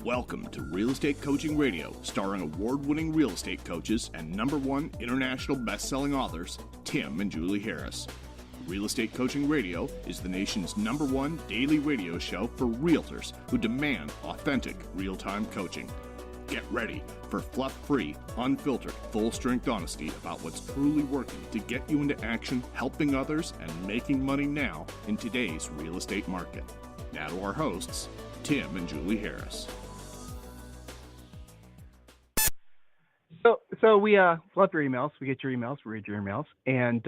Welcome to Real Estate Coaching Radio, starring award-winning real estate coaches and #1 international best-selling authors, Tim and Julie Harris. Real Estate Coaching Radio is the nation's #1 daily radio show for realtors who demand authentic, real-time coaching. Get ready for fluff-free, unfiltered, full-strength honesty about what's truly working to get you into action, helping others, and making money now in today's real estate market. Now to our hosts, Tim and Julie Harris. So we love your emails. We get your emails, we read your emails, and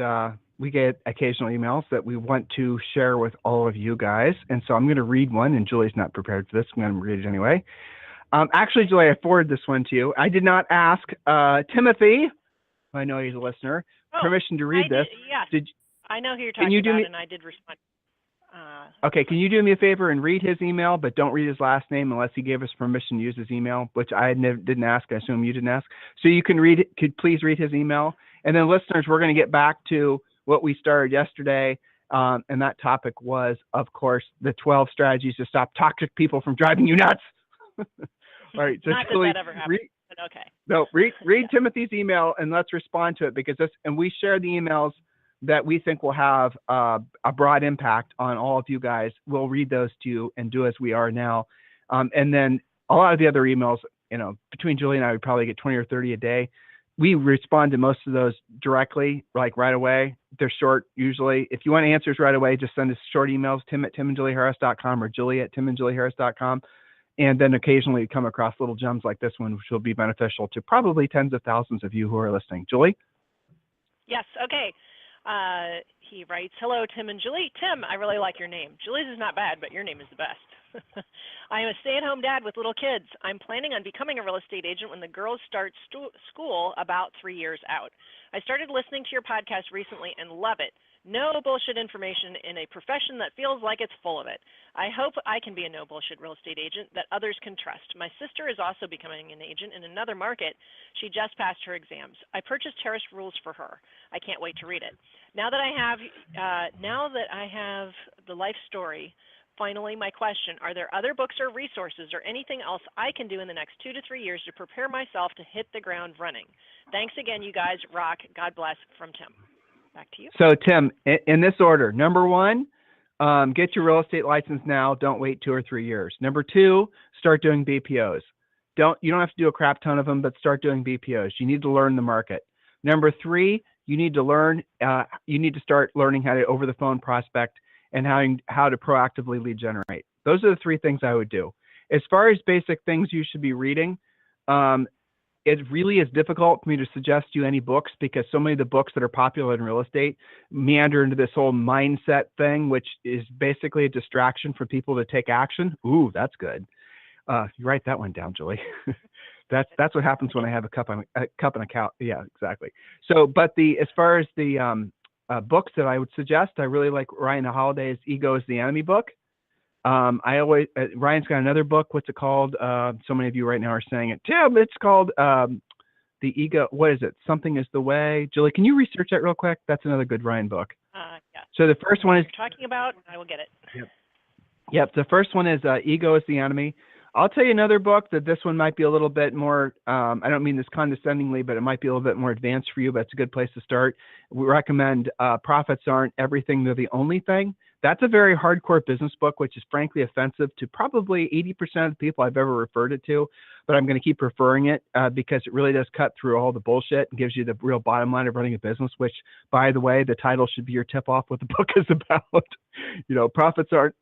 we get occasional emails that we want to share with all of you guys. And so I'm going to read one, and Julie's not prepared for this. I'm going to read it anyway. Actually, Julie, I forwarded this one to you. I did not ask Timothy, I know he's a listener, permission to read this. Yes, I know who you're talking about, and I did respond. Okay, can you do me a favor and read his email, but don't read his last name unless he gave us permission to use his email, which I didn't ask. I assume you didn't ask. So you can read it. Could please read his email? And then listeners, we're going to get back to what we started yesterday. And that topic was, of course, the 12 strategies to stop toxic people from driving you nuts. All right. So Not Julie, that ever happened, but okay. No, read Timothy's email and let's respond to it, because we share the emails that we think will have a broad impact on all of you guys. We'll read those to you and do as we are now. And then a lot of the other emails, between Julie and I, we probably get 20 or 30 a day. We respond to most of those directly, like right away. They're short usually. If you want answers right away, just send us short emails, tim@timandjulieharris.com or julie@timandjulieharris.com. And then occasionally we come across little gems like this one, which will be beneficial to probably tens of thousands of you who are listening. Julie? Yes, okay. He writes, "Hello, Tim and Julie. Tim, I really like your name. Julie's is not bad, but your name is the best. I am a stay-at-home dad with little kids. I'm planning on becoming a real estate agent when the girls start school about 3 years out. I started listening to your podcast recently and love it. No bullshit information in a profession that feels like it's full of it. I hope I can be a no bullshit real estate agent that others can trust. My sister is also becoming an agent in another market. She just passed her exams. I purchased Terrace Rules for her. I can't wait to read it. Now that I have the life story, finally, my question, are there other books or resources or anything else I can do in the next 2 to 3 years to prepare myself to hit the ground running? Thanks again, you guys rock. God bless, from Tim." Back to you. So Tim, in this order, #1, get your real estate license now. Don't wait 2 or 3 years. #2, start doing BPOs. You don't have to do a crap ton of them, but start doing BPOs. You need to learn the market. #3, you need to start learning how to over the phone prospect and how to proactively lead generate. Those are the 3 things I would do. As far as basic things you should be reading, it really is difficult for me to suggest you any books, because so many of the books that are popular in real estate meander into this whole mindset thing, which is basically a distraction for people to take action. Ooh, that's good. You write that one down, Julie. That's what happens when I have a cup and a cow. Yeah, exactly. So, but as far as the books that I would suggest, I really like Ryan Holiday's "Ego is the Enemy" book. Ryan's got another book. What's it called? So many of you right now are saying it. Tim, it's called The Ego. What is it? Something is the Way. Julie, can you research that real quick? That's another good Ryan book. Yeah. So the first one is talking about. I will get it. Yep. The first one is Ego is the Enemy. I'll tell you another book that this one might be a little bit more, I don't mean this condescendingly, but it might be a little bit more advanced for you, but it's a good place to start. We recommend Profits Aren't Everything, They're the Only Thing. That's a very hardcore business book, which is frankly offensive to probably 80% of the people I've ever referred it to, but I'm going to keep referring it because it really does cut through all the bullshit and gives you the real bottom line of running a business, which, by the way, the title should be your tip-off what the book is about. Profits aren't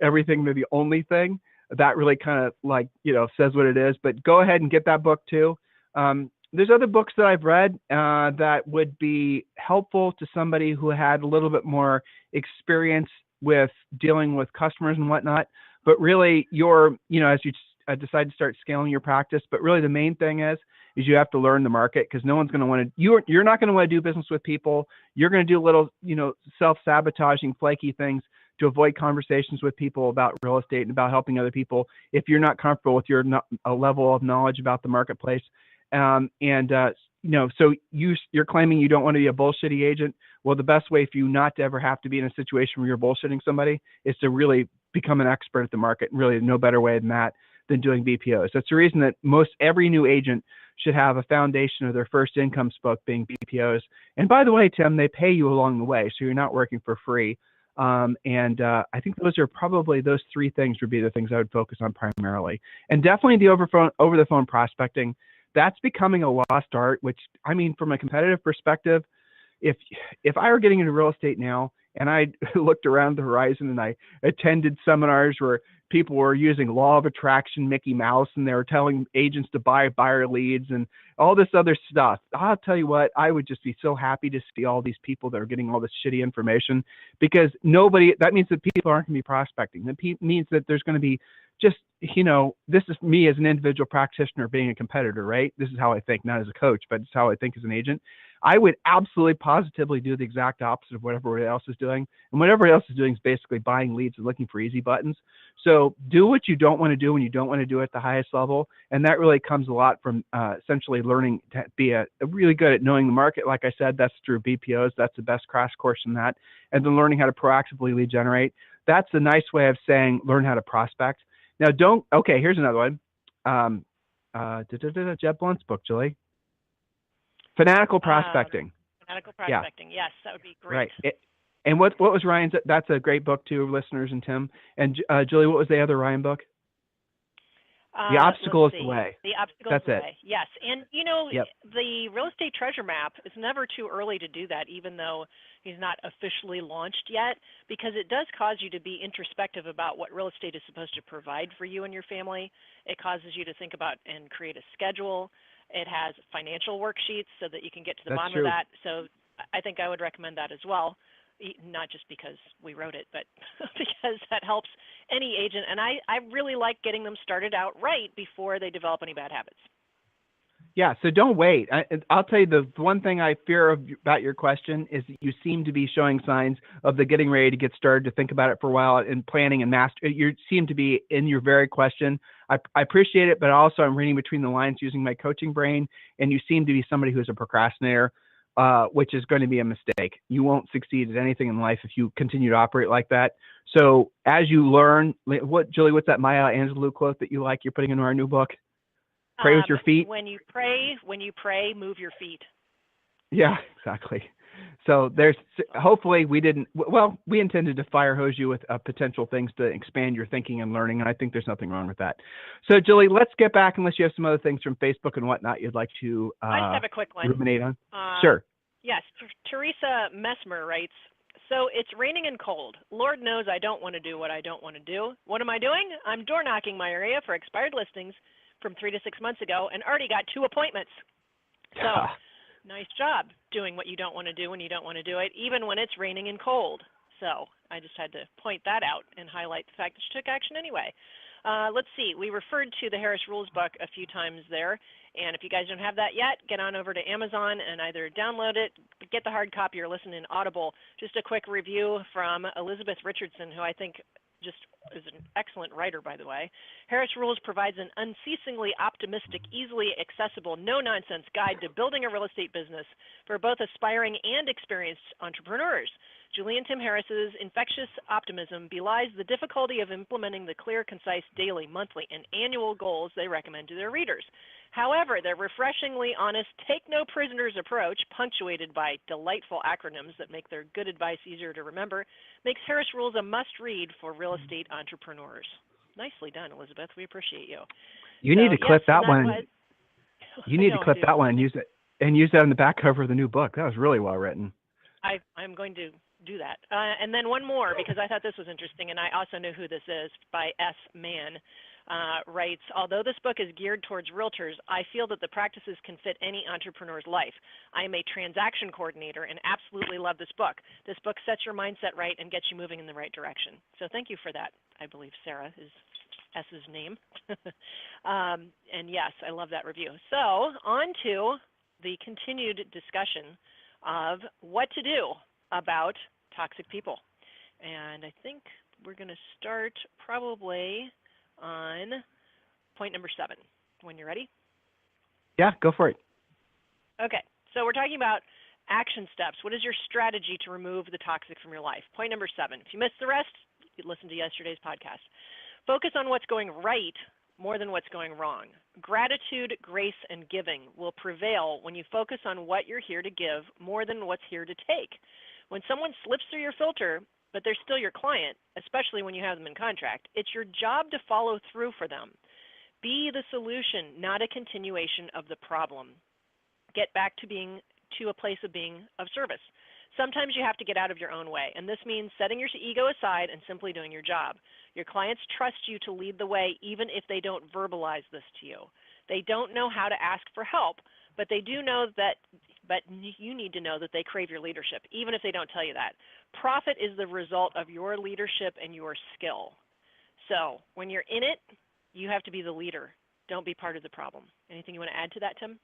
everything, they're the only thing. That really kind of says what it is, but go ahead and get that book too. There's other books that I've read that would be helpful to somebody who had a little bit more experience with dealing with customers and whatnot, but really as you decide to start scaling your practice, but really the main thing is you have to learn the market, because no one's going to want to, you're not going to want to do business with people. You're going to do little, self-sabotaging, flaky things to avoid conversations with people about real estate and about helping other people if you're not comfortable with your level of knowledge about the marketplace. So you're claiming you don't want to be a bullshitty agent. Well, the best way for you not to ever have to be in a situation where you're bullshitting somebody is to really become an expert at the market. And really no better way than that than doing BPOs. That's the reason that every new agent should have a foundation of their first incomes book being BPOs. And by the way, Tim, they pay you along the way, so you're not working for free. I think those three things would be the things I would focus on primarily. And definitely the over the phone prospecting. That's becoming a lost art, which, I mean, from a competitive perspective, if I were getting into real estate now and I looked around the horizon and I attended seminars where people were using law of attraction, Mickey Mouse, and they were telling agents to buy buyer leads and all this other stuff, I'll tell you what, I would just be so happy to see all these people that are getting all this shitty information, because that means that people aren't going to be prospecting. That means that there's going to be just, this is me as an individual practitioner being a competitor, right? This is how I think, not as a coach, but it's how I think as an agent. I would absolutely positively do the exact opposite of what everybody else is doing. And what everybody else is doing is basically buying leads and looking for easy buttons. So do what you don't want to do when you don't want to do it at the highest level. And that really comes a lot from essentially learning to be really good at knowing the market. Like I said, that's through BPOs. That's the best crash course in that. And then learning how to proactively lead generate. That's a nice way of saying learn how to prospect. Now, here's another one. Jeb Blunt's book, Julie. Fanatical prospecting. Fanatical prospecting. Yeah. Yes, that would be great. Right. And what was Ryan's? That's a great book too, listeners and Tim. And Julie, what was the other Ryan book? The Obstacle is the Way. The Obstacle is the Way. Yes. And, the real estate treasure map, it's never too early to do that, even though he's not officially launched yet, because it does cause you to be introspective about what real estate is supposed to provide for you and your family. It causes you to think about and create a schedule. It has financial worksheets so that you can get to the bottom of that. So I think I would recommend that as well, not just because we wrote it, but because that helps any agent. And I really like getting them started out right before they develop any bad habits. Yeah, so don't wait. I'll tell you the one thing I fear about your question is that you seem to be showing signs of the getting ready to get started, to think about it for a while and planning and master. You seem to be in your very question. I appreciate it, but also I'm reading between the lines using my coaching brain, and you seem to be somebody who's a procrastinator, which is going to be a mistake. You won't succeed at anything in life if you continue to operate like that. So as you learn, Julie, what's that Maya Angelou quote that you like you're putting into our new book? Pray with your feet. When you pray, move your feet. Yeah, exactly. So hopefully we intended to fire hose you with potential things to expand your thinking and learning, and I think there's nothing wrong with that. So Julie, let's get back, unless you have some other things from Facebook and whatnot you'd like to I just have a quick one. Ruminate on. Sure. Yes, Teresa Messmer writes, so it's raining and cold. Lord knows I don't want to do what I don't want to do. What am I doing? I'm door knocking my area for expired listings from 3 to 6 months ago and already got 2 appointments. So nice job doing what you don't want to do when you don't want to do it, even when it's raining and cold. So I just had to point that out and highlight the fact that she took action anyway. Let's see. We referred to the Harris Rules book a few times there. And if you guys don't have that yet, get on over to Amazon and either download it, get the hard copy, or listen in Audible. Just a quick review from Elizabeth Richardson, who I think just is an excellent writer, by the way. Harris Rules provides an unceasingly optimistic, easily accessible, no-nonsense guide to building a real estate business for both aspiring and experienced entrepreneurs. Julie and Tim Harris's infectious optimism belies the difficulty of implementing the clear, concise, daily, monthly, and annual goals they recommend to their readers. However, their refreshingly honest, take-no-prisoners approach, punctuated by delightful acronyms that make their good advice easier to remember, makes Harris Rules a must-read for real estate entrepreneurs. Nicely done, Elizabeth. We appreciate you. You need to clip that one. You need to clip that one and use it on the back cover of the new book. That was really well written. I'm going to do that. And then one more, because I thought this was interesting, and I also know who this is, by S. Mann. Writes, although this book is geared towards realtors, I feel that the practices can fit any entrepreneur's life. I am a transaction coordinator and absolutely love this book. This book sets your mindset right and gets you moving in the right direction. So thank you for that. I believe Sarah is S's name. And yes, I love that review. So on to the continued discussion of what to do about toxic people. And I think we're going to start probably on point number 7, when you're ready. Yeah, go for it. Okay, so we're talking about action steps. What is your strategy to remove the toxic from your life? Point number 7. If you missed the rest, you listen to yesterday's podcast. Focus on what's going right more than what's going wrong. Gratitude, grace, and giving will prevail when you focus on what you're here to give more than what's here to take. When someone slips through your filter, but they're still your client, especially when you have them in contract, it's your job to follow through for them. Be the solution, not a continuation of the problem. Get back to a place of being of service. Sometimes you have to get out of your own way, and this means setting your ego aside and simply doing your job. Your clients trust you to lead the way even if they don't verbalize this to you. They don't know how to ask for help, but they do know that, but you need to know that they crave your leadership, even if they don't tell you that. Profit is the result of your leadership and your skill. So when you're in it, you have to be the leader. Don't be part of the problem. Anything you want to add to that, Tim?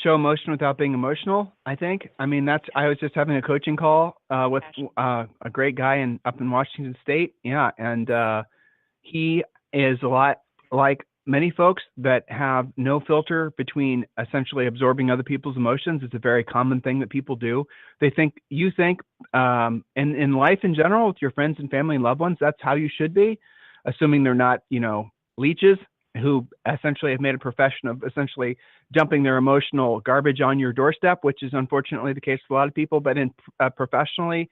Show emotion without being emotional, I think. I mean, I was just having a coaching call with a great guy up in Washington State. Yeah, and he is a lot like many folks that have no filter between essentially absorbing other people's emotions. It's a very common thing that people do. You think, in life in general, with your friends and family and loved ones, that's how you should be, assuming they're not, leeches who essentially have made a profession of essentially dumping their emotional garbage on your doorstep, which is unfortunately the case with a lot of people. But professionally,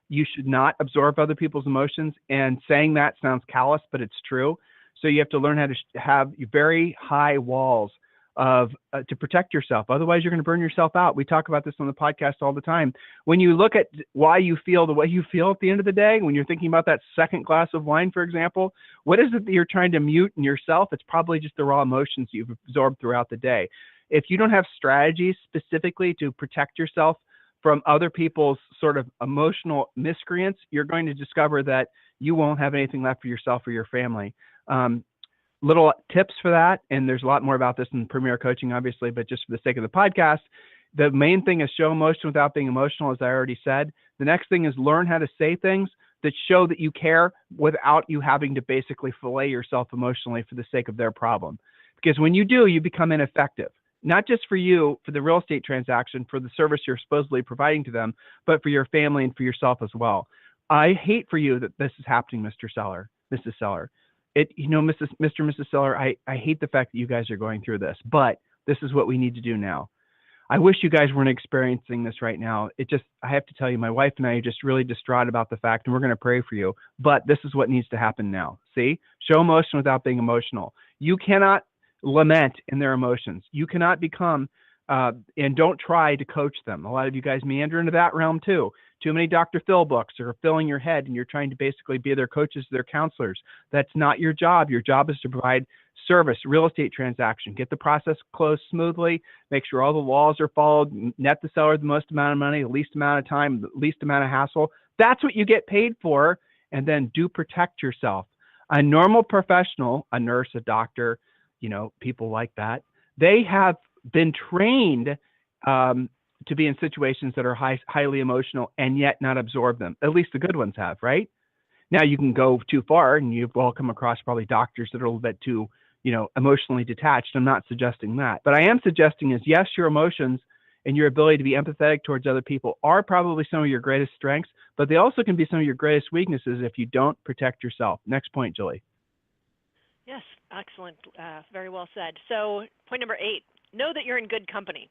you should not absorb other people's emotions. And saying that sounds callous, but it's true. So you have to learn how to have very high walls to protect yourself. Otherwise, you're going to burn yourself out. We talk about this on the podcast all the time. When you look at why you feel the way you feel at the end of the day, when you're thinking about that second glass of wine, for example, what is it that you're trying to mute in yourself? It's probably just the raw emotions you've absorbed throughout the day. If you don't have strategies specifically to protect yourself from other people's sort of emotional miscreants, you're going to discover that you won't have anything left for yourself or your family. Little tips for that, and there's a lot more about this in Premier Coaching, obviously, but just for the sake of the podcast, the main thing is show emotion without being emotional, as I already said. The next thing is learn how to say things that show that you care without you having to basically fillet yourself emotionally for the sake of their problem. Because when you do, you become ineffective, not just for you, for the real estate transaction, for the service you're supposedly providing to them, but for your family and for yourself as well. I hate for you that this is happening, Mr. Seller, Mrs. Seller. Mr. and Mrs. Seller, I hate the fact that you guys are going through this, but this is what we need to do now. I wish you guys weren't experiencing this right now. I have to tell you, my wife and I are just really distraught about the fact, and we're going to pray for you, but this is what needs to happen now. See? Show emotion without being emotional. You cannot lament in their emotions. You cannot become, and don't try to coach them. A lot of you guys meander into that realm too. Too many Dr. Phil books are filling your head, and you're trying to basically be their coaches, their counselors. That's not your job. Your job is to provide service, real estate transaction, get the process closed smoothly, make sure all the laws are followed, net the seller the most amount of money, the least amount of time, the least amount of hassle. That's what you get paid for, and then do protect yourself. A normal professional, a nurse, a doctor, people like that, they have been trained to be in situations that are highly emotional and yet not absorb them. At least the good ones have, right? Now you can go too far, and you've all come across probably doctors that are a little bit too, emotionally detached. I'm not suggesting that. But I am suggesting is, yes, your emotions and your ability to be empathetic towards other people are probably some of your greatest strengths, but they also can be some of your greatest weaknesses if you don't protect yourself. Next point, Julie. Yes, excellent. Very well said. So point number 8, know that you're in good company.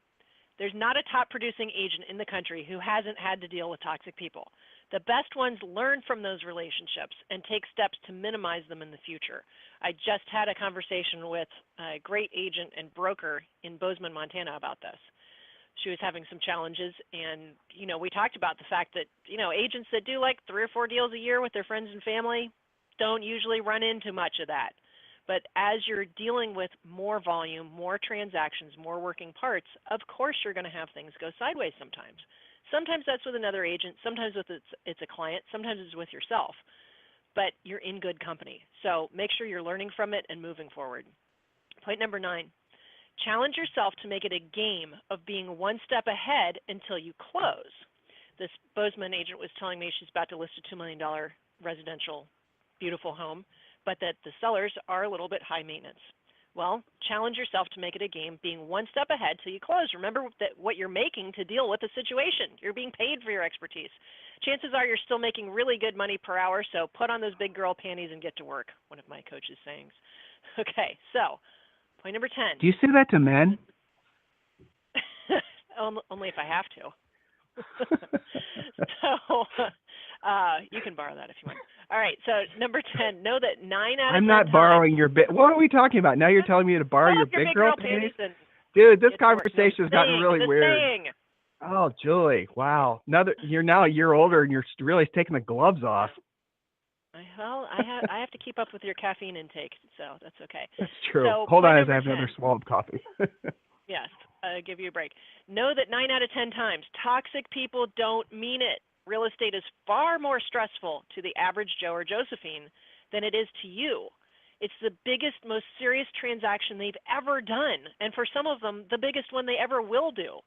There's not a top producing agent in the country who hasn't had to deal with toxic people. The best ones learn from those relationships and take steps to minimize them in the future. I just had a conversation with a great agent and broker in Bozeman, Montana about this. She was having some challenges, and we talked about the fact that agents that do like 3 or 4 deals a year with their friends and family don't usually run into much of that. But as you're dealing with more volume, more transactions, more working parts, of course you're going to have things go sideways sometimes. Sometimes that's with another agent, sometimes it's a client, sometimes it's with yourself. But you're in good company. So make sure you're learning from it and moving forward. Point number 9, challenge yourself to make it a game of being one step ahead until you close. This Bozeman agent was telling me she's about to list a $2 million residential, beautiful home, but that the sellers are a little bit high maintenance. Well, challenge yourself to make it a game, being one step ahead till you close. Remember that what you're making to deal with the situation. You're being paid for your expertise. Chances are you're still making really good money per hour, so put on those big girl panties and get to work, one of my coach's sayings. Okay, so point number 10. Do you say that to men? Only if I have to. So you can borrow that if you want. All right, so number 10, know that 9 out of 10 I'm not borrowing your big. What are we talking about? Now you're telling me to borrow your big girl panties? Dude, this conversation has gotten really weird. Saying. Oh, Julie, wow. You're now a year older and you're really taking the gloves off. Well, I have to keep up with your caffeine intake, so that's okay. That's true. So, hold on as I have 10. another swallow of coffee. Yes, give you a break. Know that 9 out of 10 times, toxic people don't mean it. Real estate is far more stressful to the average Joe or Josephine than it is to you. It's the biggest, most serious transaction they've ever done, and for some of them, the biggest one they ever will do.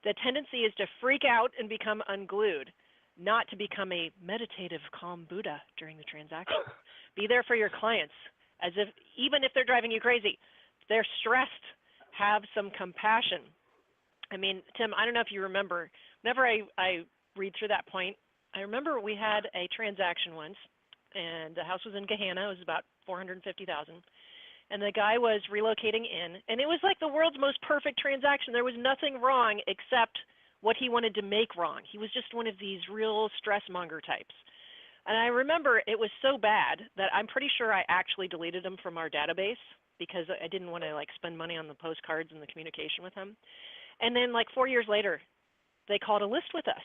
The tendency is to freak out and become unglued, not to become a meditative, calm Buddha during the transaction. Be there for your clients, even if they're driving you crazy. They're stressed. Have some compassion. I mean, Tim, I don't know if you remember, whenever I read through that point, I remember we had a transaction once, and the house was in Gahanna. It was about $450,000, and the guy was relocating in, and it was like the world's most perfect transaction. There was nothing wrong except what he wanted to make wrong. He was just one of these real stress monger types. And I remember it was so bad that I'm pretty sure I actually deleted him from our database because I didn't want to spend money on the postcards and the communication with him. And then 4 years later, they called a list with us.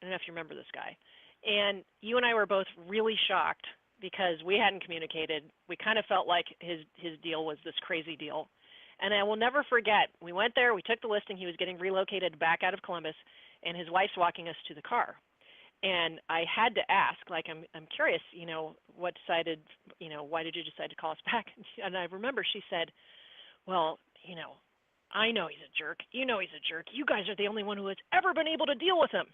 I don't know if you remember this guy. And you and I were both really shocked because we hadn't communicated. We kind of felt like his deal was this crazy deal. And I will never forget, we went there, we took the listing, he was getting relocated back out of Columbus, and his wife's walking us to the car. And I had to ask, I'm curious, what decided, why did you decide to call us back? And I remember she said, well, I know he's a jerk. You know he's a jerk. You guys are the only one who has ever been able to deal with him.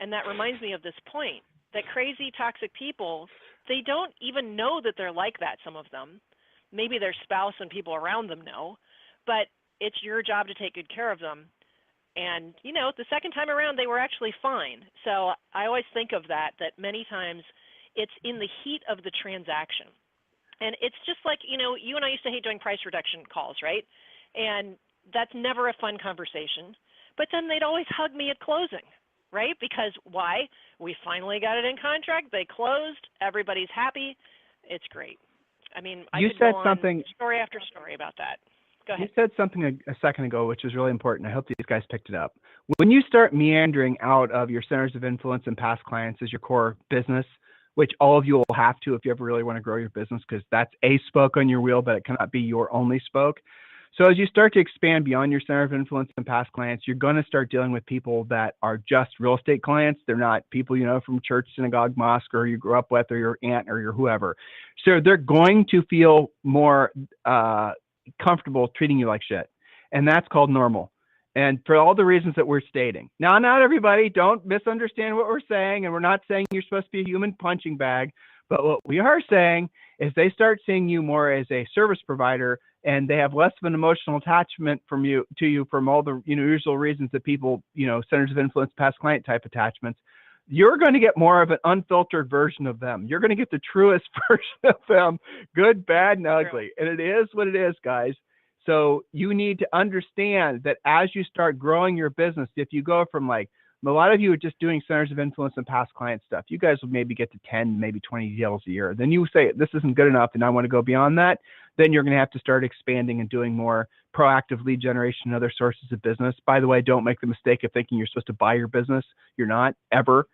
And that reminds me of this point, that crazy, toxic people, they don't even know that they're like that, some of them. Maybe their spouse and people around them know, but it's your job to take good care of them. And, the second time around, they were actually fine. So I always think of that many times it's in the heat of the transaction. And it's just like, you and I used to hate doing price reduction calls, right? And that's never a fun conversation. But then they'd always hug me at closing, right? Because why? We finally got it in contract. They closed. Everybody's happy. It's great. I mean, I could go on story after story about that. Go ahead. You said something a second ago, which was really important. I hope these guys picked it up. When you start meandering out of your centers of influence and past clients as your core business, which all of you will have to if you ever really want to grow your business, because that's a spoke on your wheel, but it cannot be your only spoke. So as you start to expand beyond your center of influence and past clients, you're going to start dealing with people that are just real estate clients. They're not people from church, synagogue, mosque, or you grew up with, or your aunt, or your whoever. So they're going to feel more comfortable treating you like shit. And that's called normal. And for all the reasons that we're stating. Now, not everybody, don't misunderstand what we're saying. And we're not saying you're supposed to be a human punching bag. But what we are saying is they start seeing you more as a service provider, and they have less of an emotional attachment to you from all the usual reasons that people, centers of influence, past client type attachments. You're going to get more of an unfiltered version of them. You're going to get the truest version of them, good, bad, and ugly. And it is what it is, guys. So you need to understand that as you start growing your business, if you go from a lot of you are just doing centers of influence and past client stuff, you guys will maybe get to 10, maybe 20 deals a year. Then you say, this isn't good enough and I want to go beyond that. Then you're going to have to start expanding and doing more proactive lead generation and other sources of business. By the way, don't make the mistake of thinking you're supposed to buy your business. You're not, ever.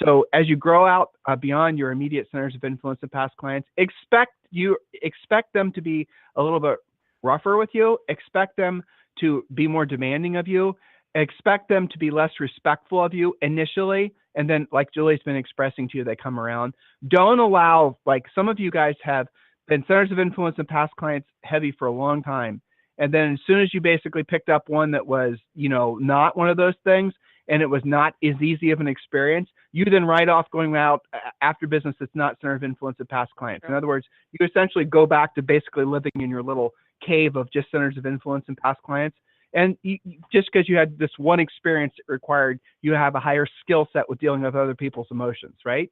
So as you grow out beyond your immediate centers of influence and past clients, expect them to be a little bit rougher with you. Expect them to be more demanding of you. Expect them to be less respectful of you initially. And then, like Julie's been expressing to you, they come around. Don't allow, some of you guys have been centers of influence and past clients heavy for a long time. And then as soon as you basically picked up one that was, not one of those things, and it was not as easy of an experience, you then write off going out after business that's not center of influence of past clients. In other words, you essentially go back to basically living in your little cave of just centers of influence and past clients. And just because you had this one experience required, you have a higher skill set with dealing with other people's emotions, right?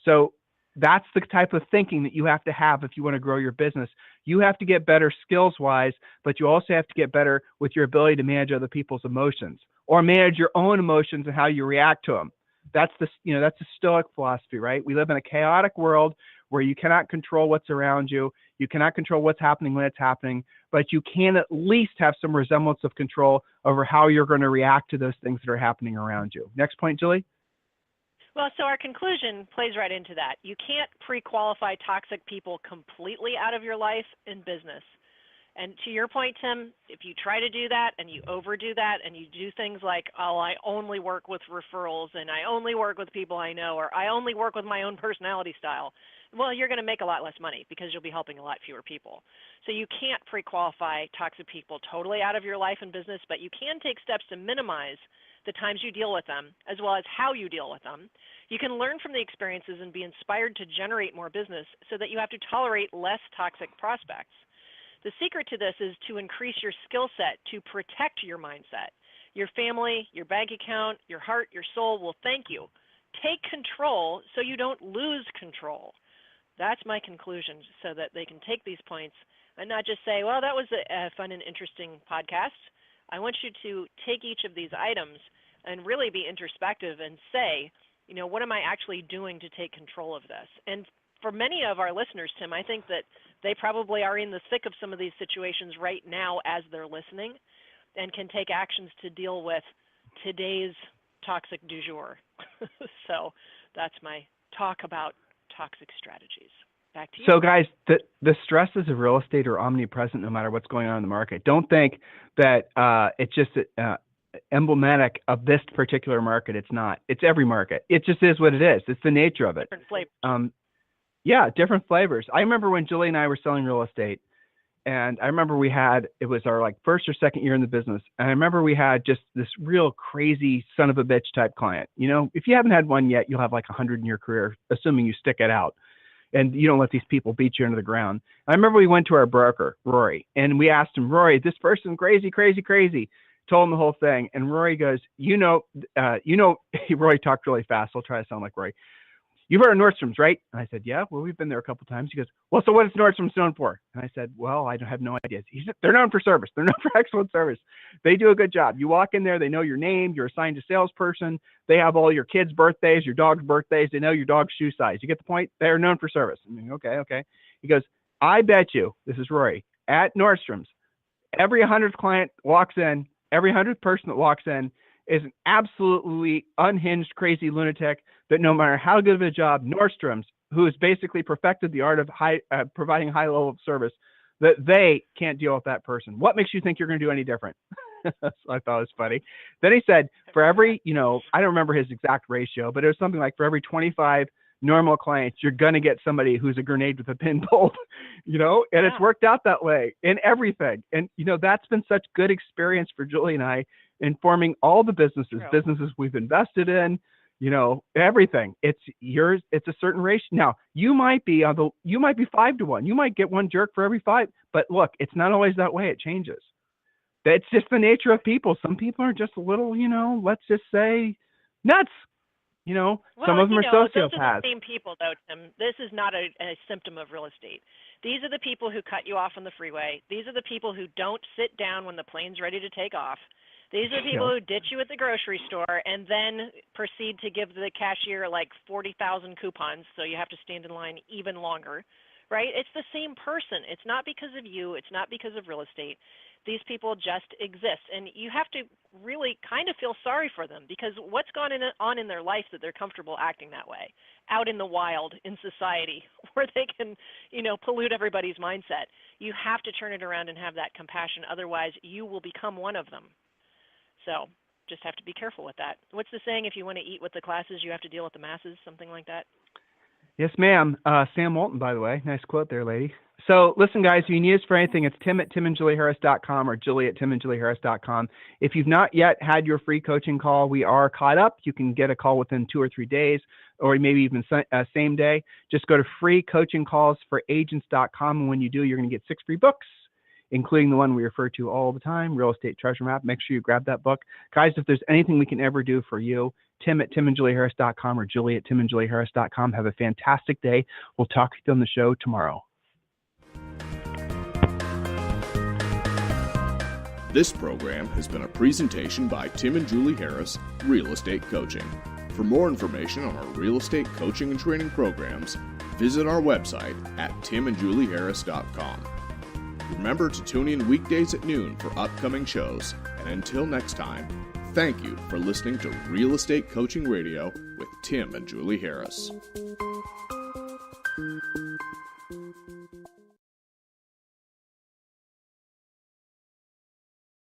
So that's the type of thinking that you have to have if you want to grow your business. You have to get better skills-wise, but you also have to get better with your ability to manage other people's emotions or manage your own emotions and how you react to them. That's the Stoic philosophy, right? We live in a chaotic world where you cannot control what's around you. You cannot control what's happening when it's happening, but you can at least have some resemblance of control over how you're going to react to those things that are happening around you. Next point, Julie. Well, so our conclusion plays right into that. You can't pre-qualify toxic people completely out of your life in business. And to your point, Tim, if you try to do that and you overdo that and you do things like, oh, I only work with referrals and I only work with people I know, or I only work with my own personality style, well, you're going to make a lot less money because you'll be helping a lot fewer people. So you can't pre-qualify toxic people totally out of your life and business, but you can take steps to minimize the times you deal with them, as well as how you deal with them. You can learn from the experiences and be inspired to generate more business so that you have to tolerate less toxic prospects. The secret to this is to increase your skill set to protect your mindset. Your family, your bank account, your heart, your soul will thank you. Take control so you don't lose control. That's my conclusion, so that they can take these points and not just say, well, that was a fun and interesting podcast. I want you to take each of these items and really be introspective and say, you know, what am I actually doing to take control of this? And for many of our listeners, Tim, I think that they probably are in the thick of some of these situations right now as they're listening and can take actions to deal with today's toxic du jour. So that's my talk about toxic strategies. Back to you. So guys, the stresses of real estate are omnipresent no matter what's going on in the market. Don't think that it's just emblematic of this particular market. It's not. It's every market. It just is what it is. It's the nature of it. Different flavors. Yeah, different flavors. I remember when Julie and I were selling real estate, and I remember it was our like first or second year in the business, and I remember we had just this real crazy son of a bitch type client. You know, if you haven't had one yet, you'll have like 100 in your career, assuming you stick it out and you don't let these people beat you into the ground. I remember we went to our broker, Rory, and we asked him, Rory, this person's crazy, crazy, crazy. Told him the whole thing, and Rory goes, Rory talked really fast. I'll try to sound like Rory. You've heard of Nordstrom's, right? And I said, yeah, well, we've been there a couple of times. He goes, well, so what is Nordstrom's known for? And I said, well, I have no idea. He said, they're known for service. They're known for excellent service. They do a good job. You walk in there, they know your name. You're assigned a salesperson. They have all your kids' birthdays, your dog's birthdays. They know your dog's shoe size. You get the point? They're known for service. I mean, okay. He goes, I bet you, this is Rory, at Nordstrom's, every 100th client walks in, every 100th person that walks in is an absolutely unhinged, crazy lunatic that no matter how good of a job Nordstrom's, who has basically perfected the art of providing high level of service, that they can't deal with that person. What makes you think you're going to do any different? So I thought it was funny. Then he said, for every, I don't remember his exact ratio, but it was something like for every 25 normal clients, you're going to get somebody who's a grenade with a pin bolt, and it's worked out that way in everything. And, that's been such good experience for Julie and I in forming all the businesses we've invested in, everything. It's yours. It's a certain ratio. Now you might be 5 to 1. You might get one jerk for every 5, but look, it's not always that way. It changes. That's just the nature of people. Some people are just a little, let's just say nuts. Some of them are sociopaths. Those are the same people, though, Tim. This is not a symptom of real estate. These are the people who cut you off on the freeway. These are the people who don't sit down when the plane's ready to take off. These are the people who ditch you at the grocery store and then proceed to give the cashier like 40,000 coupons, so you have to stand in line even longer, right? It's the same person. It's not because of you. It's not because of real estate. These people just exist, and you have to really kind of feel sorry for them, because what's gone on in their life that they're comfortable acting that way out in the wild in society where they can, pollute everybody's mindset. You have to turn it around and have that compassion. Otherwise, you will become one of them. So just have to be careful with that. What's the saying? If you want to eat with the classes, you have to deal with the masses, something like that? Yes, ma'am. Sam Walton, by the way. Nice quote there, lady. So listen, guys, if you need us for anything, it's tim@timandjulieharris.com or julie@timandjulieharris.com. If you've not yet had your free coaching call, we are caught up. You can get a call within 2 or 3 days, or maybe even same day. Just go to freecoachingcallsforagents.com. And when you do, you're going to get 6 free books, including the one we refer to all the time, Real Estate Treasure Map. Make sure you grab that book. Guys, if there's anything we can ever do for you, tim@timandjulieharris.com or julie@timandjulieharris.com. Have a fantastic day. We'll talk to you on the show tomorrow. This program has been a presentation by Tim and Julie Harris, Real Estate Coaching. For more information on our real estate coaching and training programs, visit our website at timandjulieharris.com. Remember to tune in weekdays at noon for upcoming shows, and until next time, thank you for listening to Real Estate Coaching Radio with Tim and Julie Harris.